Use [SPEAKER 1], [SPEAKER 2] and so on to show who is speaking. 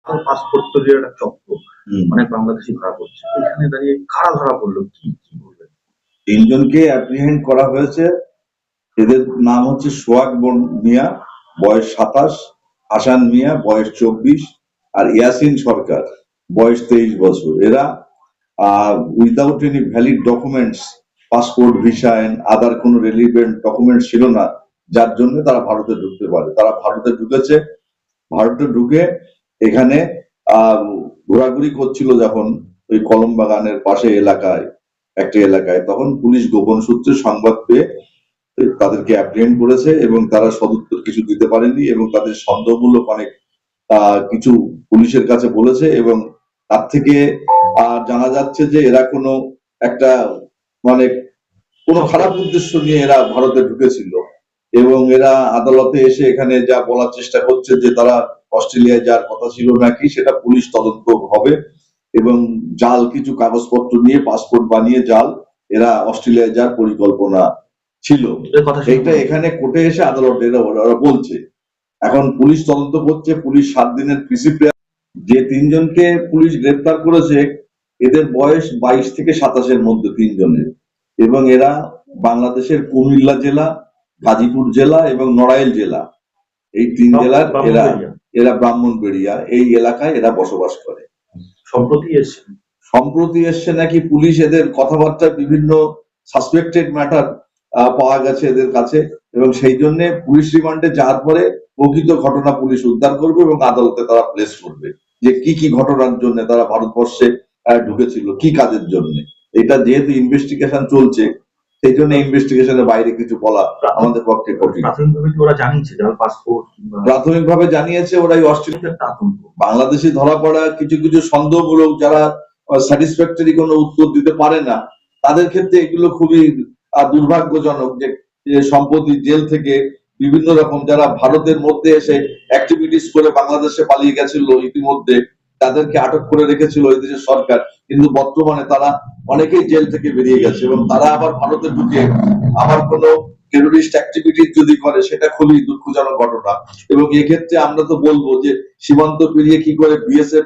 [SPEAKER 1] Passport তৈরির একটা চক্র অনেক বাংলাদেশি ধরা পড়ছে, এখানে দাঁড়িয়ে কারা ধরা পড়লো, কি কি বলবেন?
[SPEAKER 2] তিনজনকে অ্যাপ্রিহেন্ড করা হয়েছে। এদের নাম হচ্ছে সোহাগ মিয়া, বয়স 27, হাসান মিয়া, বয়স 24, আর ইয়াসিন সরকার, বয়স 23 বছর। এরা without any valid documents, passport, visa and other কোনো রেলিভেন্ট ডকুমেন্টস ছিল না, যার জন্য তারা ভারতে ঢুকতে পারে। তারা ভারতে ঢুকেছে। ভারতে ঢুকে এখানে ঘোরাঘুরি করছিল যখন ওই কলম বাগানের পাশে এলাকায়, একটা এলাকায়, তখন পুলিশ গোপন সূত্রে সংবাদ পেয়ে তাদেরকে অ্যাপ্রিহেন্ড করেছে এবং তারা সদুত্তর কিছু দিতে পারেনি এবং তাদের সন্দেহমূলক অনেক কিছু পুলিশের কাছে বলেছে এবং তার থেকে জানা যাচ্ছে যে এরা কোনো একটা মানে কোনো খারাপ উদ্দেশ্য নিয়ে এরা ভারতে ঢুকেছিল এবং এরা আদালতে এসে এখানে যা বলার চেষ্টা করছে যে তারা অস্ট্রেলিয়ায় যাওয়ার কথা ছিল নাকি, সেটা পুলিশ তদন্ত হবে এবং জাল কিছু কাগজপত্র নিয়ে পাসপোর্ট বানিয়ে জাল এরা অস্ট্রেলিয়ায় যাওয়ার পরিকল্পনা ছিল। এইটা এখানে কোর্টে এসে আদালতে ওরা বলছে। এখন পুলিশ তদন্ত করছে। পুলিশ 7 দিনের প্রিসিপিয়া। যে তিনজনকে পুলিশ গ্রেপ্তার করেছে এদের বয়স 22 থেকে 27-এর মধ্যে তিনজনের, এবং এরা বাংলাদেশের কুমিল্লা জেলা, গাজীপুর জেলা এবং নড়াইল জেলা, এই 3 জেলার এরা ব্রাহ্মণবাড়িয়া এই এলাকায় এরা বসবাস করে। সম্প্রতি এসছে নাকি পুলিশ এদের কথাবার্তায় বিভিন্ন সাসপেক্টেড ম্যাটার পাওয়া গেছে এদের কাছে এবং সেই জন্য পুলিশ রিমান্ডে যাওয়ার পরে প্রকৃত ঘটনা পুলিশ উদ্ধার করবে এবং আদালতে তারা প্লেস করবে যে কি কি ঘটনার জন্য তারা ভারতবর্ষে ঢুকেছিল, কি কাজের জন্য। এটা যেহেতু ইনভেস্টিগেশন চলছে সেই জন্য ইনভেস্টিগেশনের বাইরে কিছু বলা আমাদের পক্ষে কঠিন। প্রাথমিকভাবে জানিয়েছে ওরাই অস্ট্রেলিয়ার আতঙ্ক। বাংলাদেশে ধরা পড়া কিছু কিছু সন্দেহমূলক যারা স্যাটিসফ্যাক্টরি কোনো উত্তর দিতে পারে না, তাদের ক্ষেত্রে এগুলো খুবই দুর্ভাগ্যজনক যে সম্প্রতি জেল থেকে বিভিন্ন রকম যারা ভারতের মধ্যে এসে অ্যাক্টিভিটিস করে বাংলাদেশে পালিয়ে গেছিল ইতিমধ্যে, তাদেরকে আটক করে রেখেছিল এই দেশের সরকার, কিন্তু বর্তমানে তারা অনেকেই জেল থেকে বেরিয়ে গেছে এবং তারা আবার ভারতে ঢুকে আবার কোনো টেরোরিস্ট অ্যাক্টিভিটি যদি করে সেটা খুবই দুঃখজনক ঘটনা। এবং এক্ষেত্রে আমরা তো বলবো যে সীমান্ত পেরিয়ে কি করে বিএসএফ